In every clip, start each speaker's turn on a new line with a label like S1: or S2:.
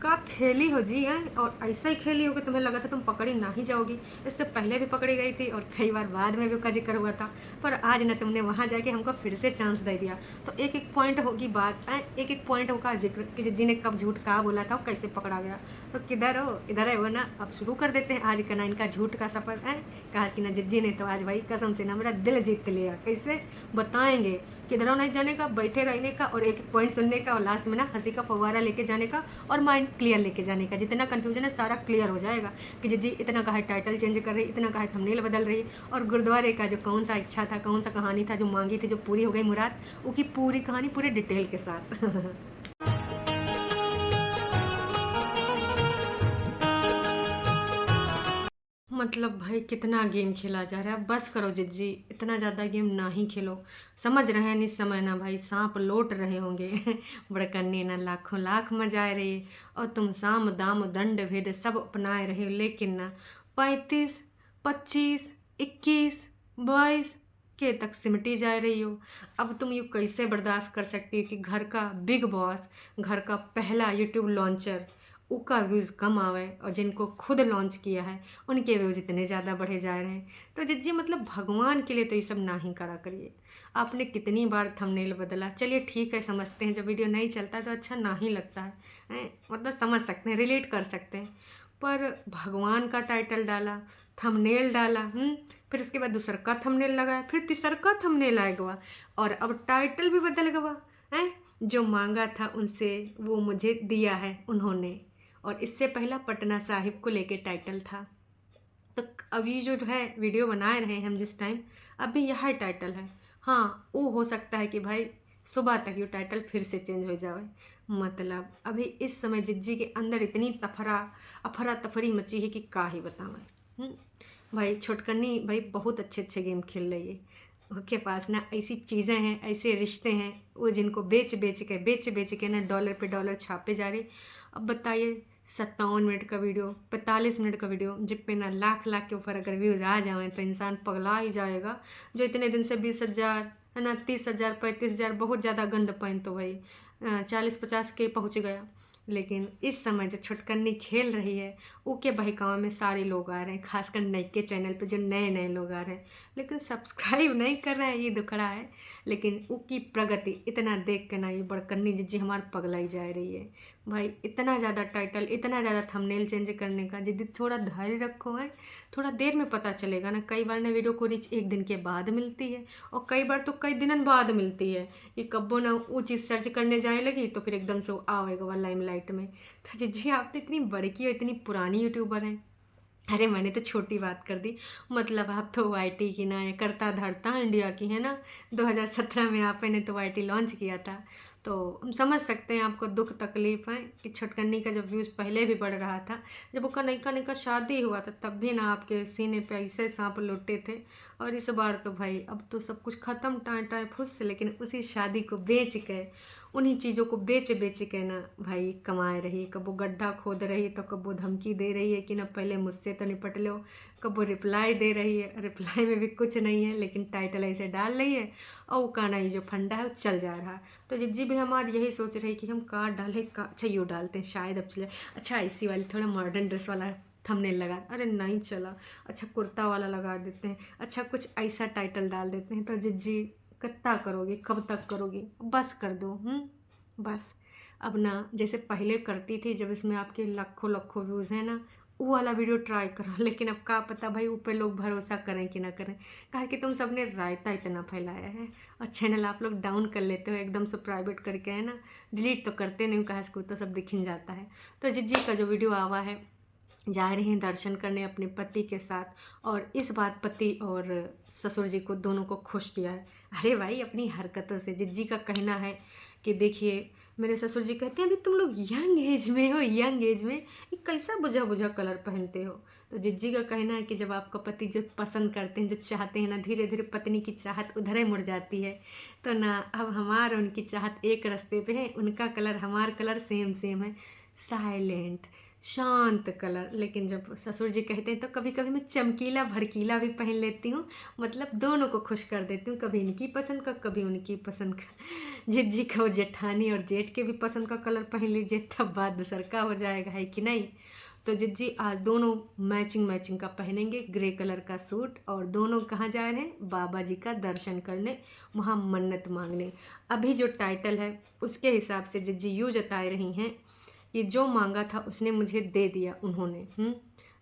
S1: का खेली हो जी हैं, और ऐसा ही खेली हो कि तुम्हें लगा था तुम पकड़ी ना ही जाओगी। इससे पहले भी पकड़ी गई थी और कई बार बाद में भी उसका जिक्र हुआ था, पर आज ना तुमने वहाँ जाके हमको फिर से चांस दे दिया। तो एक एक पॉइंट होगी बात, एक एक पॉइंट होगा जिक्र कि जिज्जी ने कब झूठ कहा बोला था और कैसे पकड़ा गया। तो किधर हो, इधर है वो ना। अब शुरू कर देते हैं आज का ना इनका झूठ का सफ़र है। कहा कि ना जिज्जी ने तो आज भाई कसम से ना मेरा दिल जीत लिया। कैसे बताएंगे, किधरों नहीं जाने का, बैठे रहने का और एक एक पॉइंट सुनने का और लास्ट में ना हंसी का फव्वारा लेके जाने का और माइंड क्लियर लेके जाने का। जितना कंफ्यूजन है सारा क्लियर हो जाएगा कि जी इतना का है टाइटल चेंज कर रही, इतना का है थंबनेल बदल रही, और गुरुद्वारे का जो कौन सा इच्छा था, कौन सा कहानी था जो मांगी थी, जो पूरी हो गई मुराद, उसकी पूरी कहानी पूरे डिटेल के साथ। मतलब भाई कितना गेम खेला जा रहा है, बस करो जिज्जी, इतना ज़्यादा गेम ना ही खेलो। समझ रहे हैं इस समय ना भाई सांप लौट रहे होंगे। बड़कन्नी ना लाखों लाख मजाए रही, और तुम साम दाम दंड भेद सब अपनाए रहे हो, लेकिन ना 35, 25, 21, 22 के तक सिमटी जा रही हो। अब तुम ये कैसे बर्दाश्त कर सकती हो कि घर का बिग बॉस, घर का पहला यूट्यूब लॉन्चर, उसका व्यूज़ कम आवे, और जिनको खुद लॉन्च किया है उनके व्यूज़ इतने ज़्यादा बढ़े जा रहे हैं। तो जिज्जी मतलब भगवान के लिए तो ये सब ना ही करा करिए। आपने कितनी बार थंबनेल बदला, चलिए ठीक है समझते हैं, जब वीडियो नहीं चलता तो अच्छा ना ही लगता है, मतलब समझ सकते हैं, रिलेट कर सकते हैं। पर भगवान का टाइटल डाला, थंबनेल डाला, फिर उसके बाद दूसर का थंबनेल लगाया, फिर तीसर का थंबनेल आएगा, और अब टाइटल भी बदल गया है। जो मांगा था उनसे वो मुझे दिया है उन्होंने, और इससे पहला पटना साहिब को लेके टाइटल था। तो अभी जो है वीडियो बना रहे हैं हम जिस टाइम, अभी यह टाइटल है। हाँ वो हो सकता है कि भाई सुबह तक ये टाइटल फिर से चेंज हो जाए। मतलब अभी इस समय जिज्जी के अंदर इतनी अफरा तफरी मची है कि का ही बतावें। भाई छोटकन्नी भाई बहुत अच्छे अच्छे गेम खेल रही है, उसके पास ना ऐसी चीज़ें हैं, ऐसे रिश्ते हैं, वो जिनको बेच बेच के ना डॉलर पे डॉलर छापे जा रहे। अब बताइए 57 मिनट का वीडियो, 45 मिनट का वीडियो, जिस पे ना लाख लाख के ऊपर अगर व्यूज़ आ जाएँ तो इंसान पगला ही जाएगा। जो इतने दिन से 20,000 है ना, 30,000, 35,000, बहुत ज़्यादा गंद पाइन तो भाई 40-50 के पहुँच गया। लेकिन इस समय जो छुटकन्नी खेल रही है, उसके बहकावे में सारे लोग आ रहे हैं, खासकर नए के चैनल पे जो नए नए लोग आ रहे हैं, लेकिन सब्सक्राइब नहीं कर रहे हैं, ये दुखड़ा है। लेकिन उसकी प्रगति इतना देख के ना ये बड़कन्नी जिज्जी हमारे पगलाई जा रही है। भाई इतना ज़्यादा टाइटल, इतना ज़्यादा थंबनेल चेंज करने का जिद्दी, थोड़ा धैर्य रखो है, थोड़ा देर में पता चलेगा ना। कई बार ना वीडियो को रीच एक दिन के बाद मिलती है, और कई बार तो कई दिनों बाद मिलती है। ये कब्बो ना वो चीज़ सर्च करने जाने लगी तो फिर एकदम से वो आवेगा वह लाइमलाइट में। तो जिज्जी आप तो इतनी बड़की और इतनी पुरानी यूट्यूबर हैं। अरे मैंने तो छोटी बात कर दी, मतलब आप तो वाईटी की ना, ये करता धरता इंडिया की है ना। 2017 में आपने तो वाईटी लॉन्च किया था, तो हम समझ सकते हैं आपको दुख तकलीफ है कि छटकन्नी का जब व्यूज़ पहले भी बढ़ रहा था, जब उसका नयका नयका शादी हुआ था तब भी ना आपके सीने पे ऐसे सांप लुटे थे। और इस बार तो भाई अब तो सब कुछ ख़त्म टाइम टाइम फुस, लेकिन उसी शादी को बेच के, उन्हीं चीज़ों को बेच बेच के ना भाई कमाए रही। कब वो गड्ढा खोद रही तो कब वो धमकी दे रही है कि ना पहले मुझसे तो निपट लो, कब वो रिप्लाई दे रही है, रिप्लाई में भी कुछ नहीं है, लेकिन टाइटल ऐसे डाल रही है और वो गाना ये जो फंडा है वो चल जा रहा है। तो जिज्जी भी हमारी यही सोच रही कि हम कार डालें का, अच्छा यूँ डालते हैं शायद अब चले, अच्छा इसी वाली थोड़ा मॉडर्न ड्रेस वाला थंबनेल लगा, अरे नहीं चला, अच्छा कुर्ता वाला लगा देते हैं, अच्छा कुछ ऐसा टाइटल डाल देते हैं। तो जिज्जी कितना करोगी, कब तक करोगी, बस कर दो। बस अब ना जैसे पहले करती थी जब इसमें आपके लाखों लाखों व्यूज़ हैं ना, वो वाला वीडियो ट्राई करो। लेकिन अब का पता भाई ऊपर लोग भरोसा करें कि ना करें, कहा कि तुम सबने रायता इतना फैलाया है और चैनल आप लोग डाउन कर लेते हो एकदम से प्राइवेट करके, है ना, डिलीट तो करते नहीं, कहा इसको तो सब दिख ही जाता है। तो जिज्जी का जो वीडियो आवा है, जा रही हैं दर्शन करने अपने पति के साथ, और इस बार पति और ससुर जी को दोनों को खुश किया है। अरे भाई अपनी हरकतों से जिज्जी का कहना है कि देखिए, मेरे ससुर जी कहते हैं अभी तुम लोग यंग एज में हो, यंग एज में ये कैसा बुझा बुझा कलर पहनते हो। तो जिज्जी का कहना है कि जब आपका पति जो पसंद करते हैं, जो चाहते हैं ना, धीरे धीरे पत्नी की चाहत उधर ही मुड़ जाती है। तो ना अब हमार उनकी चाहत एक रास्ते पे है, उनका कलर हमार कलर सेम सेम है, साइलेंट, शांत कलर। लेकिन जब ससुर जी कहते हैं तो कभी कभी मैं चमकीला भड़कीला भी पहन लेती हूँ, मतलब दोनों को खुश कर देती हूँ, कभी इनकी पसंद का कभी उनकी पसंद का। जिज्जी को जेठानी और जेठ के भी पसंद का कलर पहन लीजिए, तब बात दूसर का हो जाएगा, है कि नहीं। तो जिज्जी आज दोनों मैचिंग मैचिंग का पहनेंगे, ग्रे कलर का सूट, और दोनों कहाँ जा रहे हैं, बाबा जी का दर्शन करने, वहाँ मन्नत मांगने। अभी जो टाइटल है उसके हिसाब से जिज्जी यूँ जता रही हैं, ये जो मांगा था उसने मुझे दे दिया उन्होंने।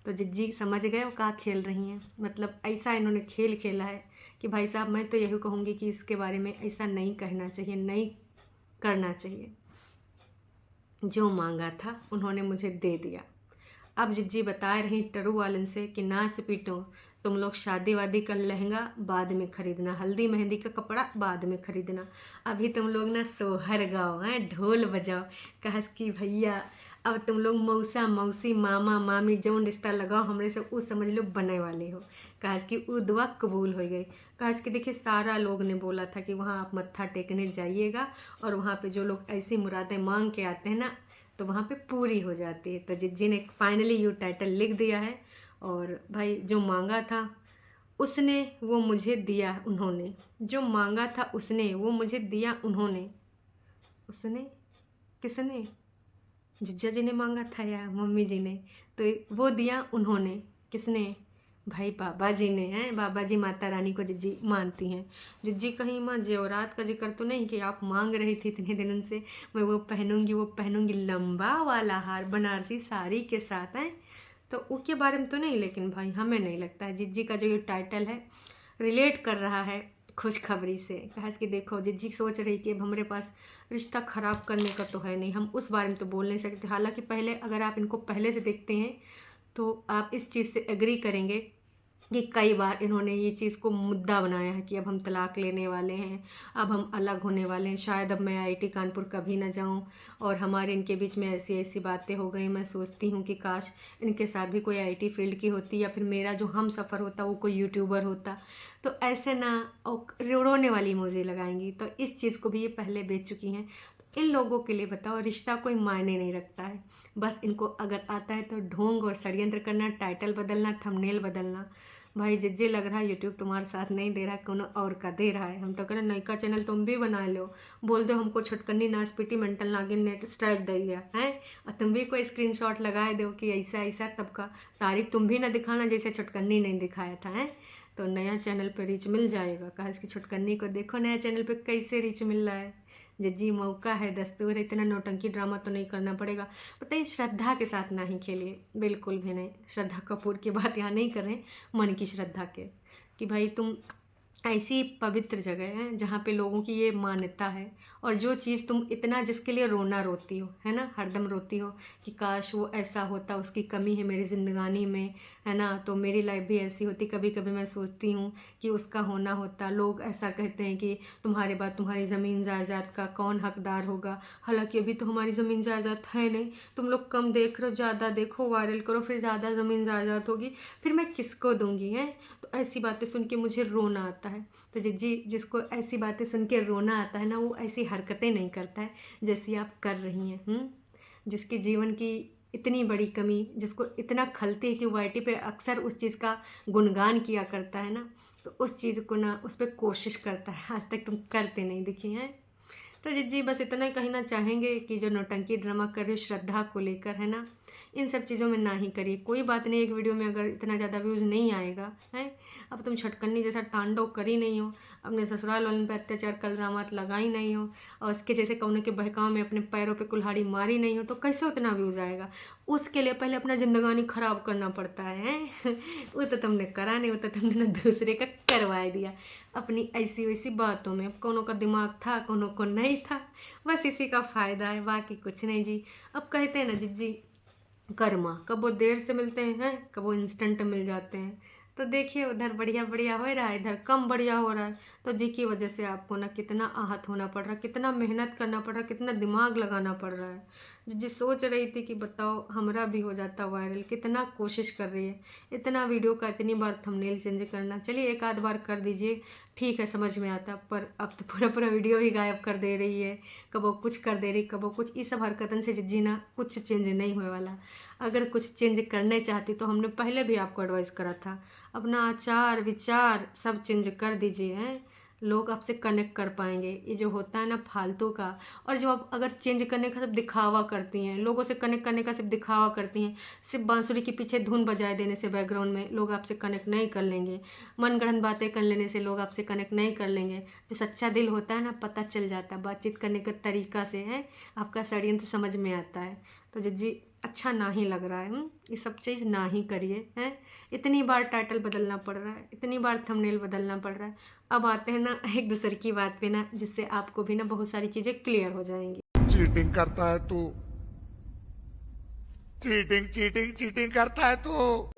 S1: तो जिज्जी समझ गए वो क्या खेल रही हैं, मतलब ऐसा इन्होंने खेल खेला है कि भाई साहब मैं तो यही कहूँगी कि इसके बारे में ऐसा नहीं कहना चाहिए, नहीं करना चाहिए। जो मांगा था उन्होंने मुझे दे दिया। अब जिज्जी बता रही टरू वालन से कि नाच पीटो, तुम लोग शादी वादी का लहंगा बाद में खरीदना, हल्दी मेहंदी का कपड़ा बाद में खरीदना, अभी तुम लोग ना सोहर गाओ, हैं ढोल बजाओ। कहस कि भैया अब तुम लोग मौसा मौसी मामा मामी जौन रिश्ता लगाओ हमरे से वो समझ लो बने वाले हो। कहस कि वो दुआ कबूल हो गई। कहस कि देखिए सारा लोग ने बोला था कि वहाँ आप मत्था टेकने जाइएगा और वहाँ पे जो लोग ऐसी मुरादें मांग के आते हैं ना तो वहाँ पे पूरी हो जाती है। तो जिज्जी ने फाइनली यू टाइटल लिख दिया है, और भाई जो मांगा था उसने वो मुझे दिया उन्होंने, जो मांगा था उसने वो मुझे दिया उन्होंने। उसने किसने, जिज्जा जी ने मांगा था या मम्मी जी ने, तो वो दिया उन्होंने। किसने, भाई बाबा जी ने। हैं बाबा जी माता रानी को जिज्जी मानती हैं। जिज्जी कहीं माँ जेवरात का जिक्र तो नहीं कि आप मांग रही थी इतने दिनों से, मैं वो पहनूंगी लंबा वाला हार बनारसी साड़ी के साथ। हैं तो उसके बारे में तो नहीं, लेकिन भाई हमें नहीं लगता है जिज्जी का जो ये टाइटल है रिलेट कर रहा है खुशखबरी से। कहा कि देखो जिज्जी सोच रही कि अब हमारे पास रिश्ता ख़राब करने का तो है नहीं, हम उस बारे में तो बोल नहीं सकते। हालांकि पहले अगर आप इनको पहले से देखते हैं तो आप इस चीज़ से एग्री करेंगे कि कई बार इन्होंने ये चीज़ को मुद्दा बनाया है कि अब हम तलाक लेने वाले हैं, अब हम अलग होने वाले हैं, शायद अब मैं आईआईटी कानपुर कभी ना जाऊं, और हमारे इनके बीच में ऐसी ऐसी बातें हो गई। मैं सोचती हूँ कि काश इनके साथ भी कोई आईआईटी फील्ड की होती, या फिर मेरा जो हम सफ़र होता वो कोई यूट्यूबर होता। तो ऐसे ना रोने वाली इमोजी लगाएंगी। तो इस चीज़ को भी ये पहले बेच चुकी हैं। इन लोगों के लिए बताओ रिश्ता कोई मायने नहीं रखता है, बस इनको अगर आता है तो ढोंग और षड्यंत्र करना, टाइटल बदलना, थंबनेल बदलना। भाई जिज्जे लग रहा है यूट्यूब तुम्हारा साथ नहीं दे रहा, कोनो और का दे रहा है। हम तो कह रहे नयका चैनल तुम भी बना लो, बोल दो हमको छुटकन्नी नाच पीटी मेंटल नागिन नेट स्ट्राइक दे गया है, और तुम भी कोई स्क्रीनशॉट लगाए दो कि ऐसा ऐसा, तब का तारीख तुम भी ना दिखाना जैसे छुटकन्नी नहीं दिखाया था। है तो नया चैनल पे रीच मिल जाएगा। कहा इसकी छुटकन्नी को देखो नया चैनल पे कैसे रीच मिल रहा है। जिज्जी मौका है, दस्तूर है, इतना नौटंकी ड्रामा तो नहीं करना पड़ेगा। बताइए श्रद्धा के साथ ना ही खेलिए, बिल्कुल भी नहीं। श्रद्धा कपूर की बात यहाँ नहीं कर रहे हैं, मन की श्रद्धा के, कि भाई तुम ऐसी पवित्र जगह है जहाँ पे लोगों की ये मान्यता है, और जो चीज़ तुम इतना जिसके लिए रोना रोती हो, है ना, हरदम रोती हो कि काश वो ऐसा होता, उसकी कमी है मेरी ज़िंदगानी में, है ना, तो मेरी लाइफ भी ऐसी होती। कभी कभी मैं सोचती हूँ कि उसका होना होता। लोग ऐसा कहते हैं कि तुम्हारे बाद तुम्हारी ज़मीन जायदाद का कौन हकदार होगा, हालांकि अभी तो हमारी ज़मीन जायदाद है नहीं। तुम लोग कम देख रहे हो, ज़्यादा देखो, वायरल करो, फिर ज़्यादा ज़मीन जायदाद होगी, फिर मैं किसको दूंगी। हैं तो ऐसी बातें सुन के मुझे रोना आता है। तो जिज्जी जिसको ऐसी बातें सुन के रोना आता है ना, वो ऐसी हरकतें नहीं करता है जैसी आप कर रही हैं। जिसके जीवन की इतनी बड़ी कमी, जिसको इतना खलती है कि वो आईटी पे अक्सर उस चीज़ का गुणगान किया करता है ना, तो उस चीज़ को ना उस पर कोशिश करता है। आज तक तुम करते नहीं दिखी हैं। तो जिज्जी बस इतना ही कहना चाहेंगे कि जो नौटंकी ड्रामा कर रहे हो श्रद्धा को लेकर, है ना, इन सब चीज़ों में ना ही करिए। कोई बात नहीं, एक वीडियो में अगर इतना ज़्यादा व्यूज़ नहीं आएगा है, अब तुम छटकन्नी जैसा तांडव करी नहीं हो, अपने ससुराल वालों पे अत्याचार कलरामात लगाई नहीं हो, और उसके जैसे कौन के बहकाव में अपने पैरों पे कुल्हाड़ी मारी नहीं हो, तो कैसे उतना व्यूज़ आएगा। उसके लिए पहले अपना ज़िंदगानी ख़राब करना पड़ता है। वो तो तुमने करा नहीं, वो तो तुमने ना दूसरे का करवा दिया अपनी ऐसी वैसी बातों में। कोनो का दिमाग था, कोनो को नहीं था, बस इसी का फ़ायदा है, बाकी कुछ नहीं जी। अब कहते हैं ना जिज्जी कर्मा, कब वो देर से मिलते हैं, कब वो इंस्टेंट मिल जाते हैं। तो देखिए उधर बढ़िया बढ़िया हो रहा है, इधर कम बढ़िया हो रहा है। तो जी की वजह से आपको ना कितना आहत होना पड़ रहा है, कितना मेहनत करना पड़ रहा है, कितना दिमाग लगाना पड़ रहा है। जिज्जी सोच रही थी कि बताओ हमारा भी हो जाता वायरल, कितना कोशिश कर रही है, इतना वीडियो का इतनी बार थंबनेल चेंज करना, चलिए एक आध बार कर दीजिए, ठीक है समझ में आता, पर अब तो पूरा पूरा वीडियो ही गायब कर दे रही है, कबो कुछ कर दे रही, कबो कुछ। इस सब हरकतन से जिज्जी ना कुछ चेंज नहीं होने वाला। अगर कुछ चेंज करने चाहती तो हमने पहले भी आपको एडवाइस करा था, अपना आचार विचार सब चेंज कर दीजिए हैं, लोग आपसे कनेक्ट कर पाएंगे। ये जो होता है ना फालतू का, और जो आप अगर चेंज करने का सिर्फ दिखावा करती हैं, लोगों से कनेक्ट करने का सिर्फ दिखावा करती हैं, सिर्फ बांसुरी के पीछे धुन बजाए देने से बैकग्राउंड में लोग आपसे कनेक्ट नहीं कर लेंगे, मनगढ़ंत बातें कर लेने से लोग आपसे कनेक्ट नहीं कर लेंगे। जो सच्चा दिल होता है ना पता चल जाता है, बातचीत करने का तरीका से है, आपका षड्यंत्र समझ में आता है। तो जिज्जी अच्छा ना ही लग रहा है, ये सब चीज़ ना ही करिए हैं। इतनी बार टाइटल बदलना पड़ रहा है, इतनी बार थंबनेल बदलना पड़ रहा है। अब आते हैं ना एक दूसरे की बात पे ना, जिससे आपको भी ना बहुत सारी चीज़ें क्लियर हो जाएंगी।
S2: चीटिंग करता है तू, चीटिंग चीटिंग चीटिंग करता है तू।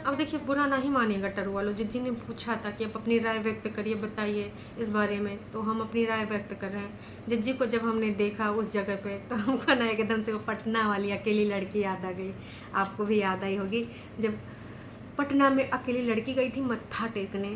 S1: अब देखिए बुरा नहीं मानेगा टरू वालों, जिज्जी ने पूछा था कि आप अपनी राय व्यक्त करिए, बताइए इस बारे में, तो हम अपनी राय व्यक्त कर रहे हैं। जिज्जी को जब हमने देखा उस जगह पे तो हमको ना एकदम से वो पटना वाली अकेली लड़की याद आ गई, आपको भी याद आई होगी। जब पटना में अकेली लड़की गई थी मत्था टेकने,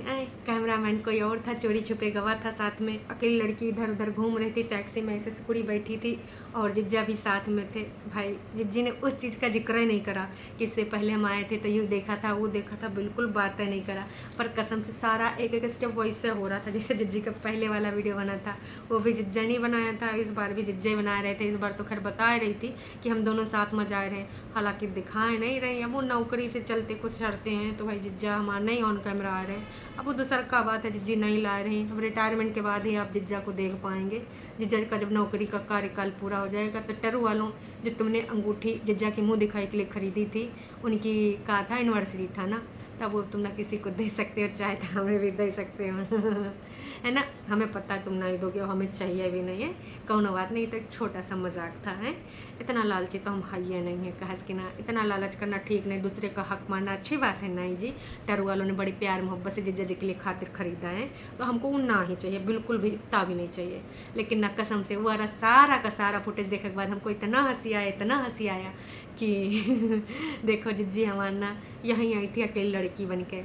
S1: कैमरामैन कोई और था, चोरी छुपे गवा था साथ में, अकेली लड़की इधर उधर घूम रही थी, टैक्सी में ऐसे सिकुड़ी बैठी थी और जिज्जा भी साथ में थे। भाई जिज्जी ने उस चीज़ का जिक्र ही नहीं करा कि इससे पहले हम आए थे तो यूँ देखा था वो देखा था, बिल्कुल बात नहीं करा। पर कसम से सारा एक एक स्टेप वैसे हो रहा था जैसे जिज्जी का पहले वाला वीडियो बना था, वो भी जिज्जा नहीं बनाया था, इस बार भी जिज्जा ही बना रहे थे। इस बार तो खैर बता रही थी कि हम दोनों साथ में जा रहे हैं, हालांकि दिखाए नहीं रहे। अब वो नौकरी से चलते कुछ शर्तें हैं तो भाई जिज्जा हमारा नहीं ऑन कैमरा आ रहे हैं। अब वो दूसरा का बात है, जिज्जी नहीं ला रहे हैं। अब रिटायरमेंट के बाद ही आप जिज्जा को देख पाएंगे। जिज्जा का जब नौकरी का कार्यकाल पूरा हो जाएगा तो टरू वालों, जो तुमने अंगूठी जिज्जा की मुंह दिखाई के लिए खरीदी थी, उनकी कहा था एनिवर्सरी था ना, तब वो तुम ना किसी को दे सकते हो, चाहे तो हमें भी दे सकते हो है ना। हमें पता है तुम नहीं दोगे और हमें चाहिए भी नहीं है, कौनो बात नहीं, तो एक छोटा सा मजाक था है। इतना लालची तो हम हाइए नहीं है, कहा कि ना इतना लालच करना ठीक नहीं, दूसरे का हक मारना अच्छी बात है नहीं जी। टरू वालों ने बड़ी प्यार मोहब्बत से जिज्जा जी के लिए खातिर खरीदा है, तो हमको वो ना ही चाहिए, बिल्कुल भी इतना भी नहीं चाहिए। लेकिन ना कसम से वो सारा का सारा फुटेज देखने के बाद हमको इतना हंसी आया, इतना हंसी आया कि देखो जिज्जी हमारा ना यहीं आई थी अकेली लड़की बन के,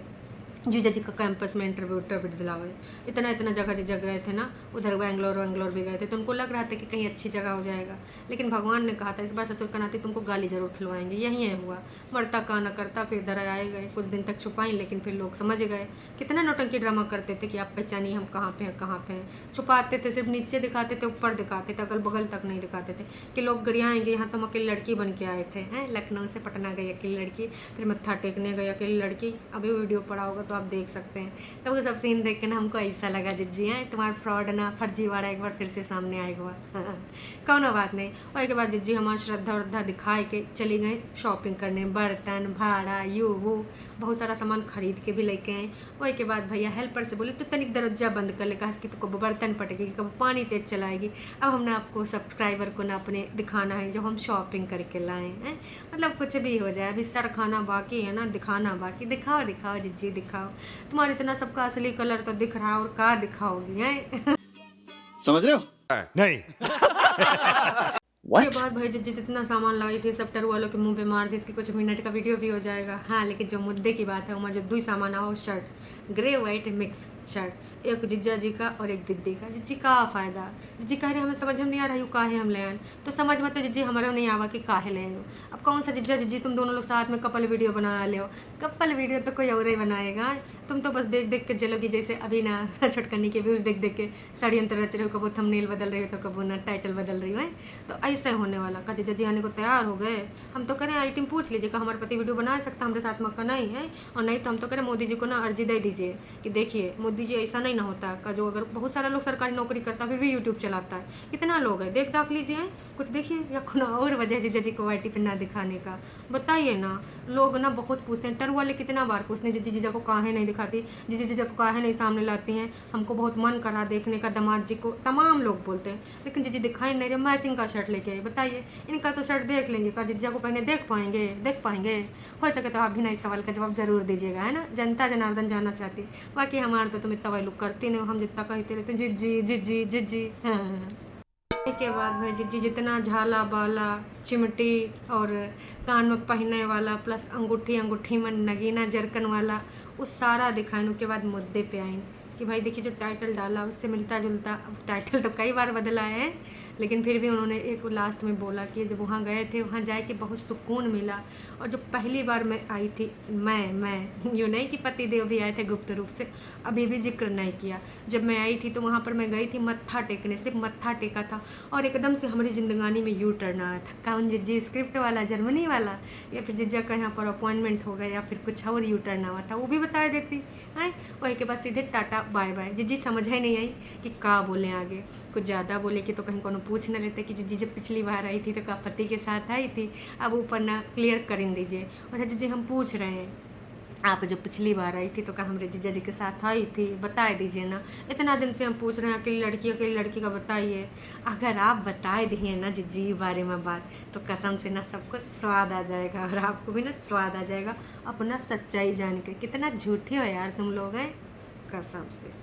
S1: जीजा जी का कैंपस में इंटरव्यू दिलावे। इतना इतना जगह जिज्जा गए थे ना, उधर बेंगलोर भी गए थे, तो उनको लग रहा था कि कहीं अच्छी जगह हो जाएगा, लेकिन भगवान ने कहा था इस बार ससुर का नाते तुमको गाली जरूर खिलवाएंगे। यही है हुआ, मरता का न करता, फिर इधर आए गए, कुछ दिन तक छुपाई, लेकिन फिर लोग समझ गए। कितना नौटंकी ड्रामा करते थे कि आप पहचानिए हम कहाँ पे हैं कहाँ पे हैं, छुपाते थे, सिर्फ नीचे दिखाते थे, ऊपर दिखाते थे, अगल बगल तक नहीं दिखाते थे कि लोग गरियाएंगे यहाँ तो हम अकेली लड़की बन के आए थे हैं। लखनऊ से पटना गई अकेली लड़की, फिर मत्था टेकने गई अकेली लड़की, अभी वीडियो पड़ा होगा तो आप देख सकते हैं। तो वो सब सीन देख के ना हमको ऐसा लगा जिज्जी हैं तुम्हारा फ्रॉड ना फर्जीवाड़ा एक बार फिर से सामने आएगा कौन बात नहीं। और एक बार जिज्जी हमारा श्रद्धा उर्धा दिखाए के चली गई शॉपिंग करने, बर्तन भाड़ा यू वो बहुत सारा सामान खरीद के भी लेके आए। वही के बाद भैया हेल्पर से बोले तो तनिक दरवाजा बंद कर ले, कहा कि तो कब बर्तन पटेगी, कब पानी तेज चलाएगी। अब हमने आपको सब्सक्राइबर को ना अपने दिखाना है जो हम शॉपिंग करके लाए हैं, मतलब कुछ भी हो जाए, अभी सर खाना बाकी है ना, दिखाना बाकी। दिखाओ दिखाओ जिज्जी दिखाओ, तुम्हारा इतना सबका असली कलर तो दिख रहा है, और का दिखाओगी हैं
S3: समझ रहे हो?
S2: नहीं
S1: ये बात भाई जिज्जी जितना सामान लाई थी सब टरू वालों के मुंह पे मार दी, इसकी कुछ मिनट का वीडियो भी हो जाएगा। हाँ लेकिन जो मुद्दे की बात है वो जो दुई सामान आओ, shirt grey white mix shirt, एक जिज्जा जी का और एक दीदी का। जिज्जी का फ़ायदा, जिज्जी कह रहे हमें समझ में नहीं आ रहा काहे हम ले आए, तो समझ में तो जिज्जी हमारा नहीं आवा कि काहे ले आए। अब कौन सा जिज्जा जिज्जी तुम दोनों लोग साथ में कपल वीडियो बना ले हो, कपल वीडियो तो कोई और ही बनाएगा, तुम तो बस देख देख के चलोगी। जैसे अभी ना छटकनी के व्यूज़ देख देख के षड्यंत्र रच रहे हो, कबो थंबनेल बदल रही हो तो कबो ना टाइटल बदल रही हो, तो ऐसे होने वाला। का जिज्जा जी आने को तैयार हो गए, हम तो करें आई टीम पूछ लीजिए का हमारे पति वीडियो बना सकता हमारे साथ में का नहीं है, और नहीं तो हम तो करें मोदी जी को ना अर्जी दे दीजिए कि देखिए मोदी जी ऐसा नहीं ना होता का, जो अगर बहुत सारा लोग सरकारी नौकरी करता फिर भी यूट्यूब चलाता है, कितना लोग है देख दाख लीजिए कुछ देखिए, या कोई और वजह जिज्जा जी को वाई टी पे ना दिखाने का बताइए ना। लोग ना बहुत पूछते हैं, टरू वाले कितना बार पूछते हैं जिज्जी जीजा को काहे नहीं दिखाती, जिज्जी जीजा को काहे नहीं सामने लाती हैं, हमको बहुत मन करा देखने का दामाद जी को, तमाम लोग बोलते हैं, लेकिन जिज्जी दिखाई नहीं रहे। मैचिंग का शर्ट लेके आए, बताइए इनका तो शर्ट देख लेंगे, का जिज्जा को पहने देख पाएंगे। हो सके तो आप भी ना इस सवाल का जवाब जरूर दीजिएगा, है ना, जनता जनार्दन जानना चाहती। बाकी हमारे तो तुम इतना वैल्यू करती नहीं, हम जितना कहते रहते जिज्जी जिज्जी जिज्जी। हाँ के बाद भाई जी जितना झाला बाला चिमटी और कान में पहनने वाला प्लस अंगूठी में नगीना जरकन वाला वो सारा दिखाने के बाद मुद्दे पे आए कि भाई देखिए जो टाइटल डाला उससे मिलता जुलता। अब टाइटल तो कई बार बदला है, लेकिन फिर भी उन्होंने एक लास्ट में बोला कि जब वहाँ गए थे वहाँ जाए के बहुत सुकून मिला। और जब पहली बार मैं आई थी मैं यूँ नहीं कि पति देव भी आए थे गुप्त रूप से, अभी भी जिक्र नहीं किया। जब मैं आई थी तो वहाँ पर मैं गई थी मत्था टेकने, सिर्फ मत्था टेका था और एकदम से हमारी ज़िंदगानी में यू टर्न आया था। कौन जी स्क्रिप्ट वाला, जर्मनी वाला, या फिर जिज्जा का यहाँ पर अपॉइंटमेंट हो गया या फिर कुछ और यू टर्न आवा था, वो भी बता देती है। वही के बाद सीधे टाटा बाय बाय। जी समझ ही नहीं आई कि का बोले आगे। कुछ ज़्यादा बोले कि तो कहीं कोनो पूछ न लेते कि जी जब पिछली बार आई थी तो का पति के साथ आई थी, अब ऊपर ना क्लियर कर दीजिए। अच्छा जी हम पूछ रहे हैं, आप जब पिछली बार आई थी तो का हमारे जीजा जी के साथ आई थी, बता दीजिए ना। इतना दिन से हम पूछ रहे हैं अकेली लड़की का बताइए। अगर आप बता दिए ना जी बारे में बात तो कसम से ना सबको स्वाद आ जाएगा और आपको भी ना स्वाद आ जाएगा अपना सच्चाई जान के। कितना झूठे हो यार तुम लोग हैं, कसम से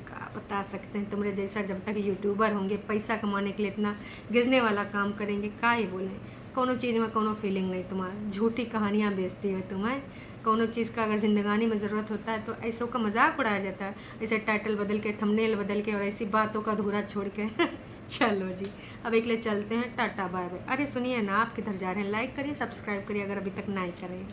S1: का बता सकते हैं। तुम्हारे जैसा जब तक यूट्यूबर होंगे पैसा कमाने के लिए इतना गिरने वाला काम करेंगे, का ही बोलें। कोनो चीज़ में कोनो फीलिंग नहीं तुम्हारा, झूठी कहानियाँ बेचती हो तुम्हें। कोनो चीज़ का अगर ज़िंदगानी में ज़रूरत होता है तो ऐसों का मजाक उड़ाया जाता है, ऐसे टाइटल बदल के, थंबनेल बदल के और ऐसी बातों का अधूरा छोड़ के चलो जी अब एक लिए चलते हैं, टाटा बाय बाय। अरे सुनिए ना, आप किधर जा रहे हैं? लाइक करिए, सब्सक्राइब करिए अगर अभी तक नहीं करें।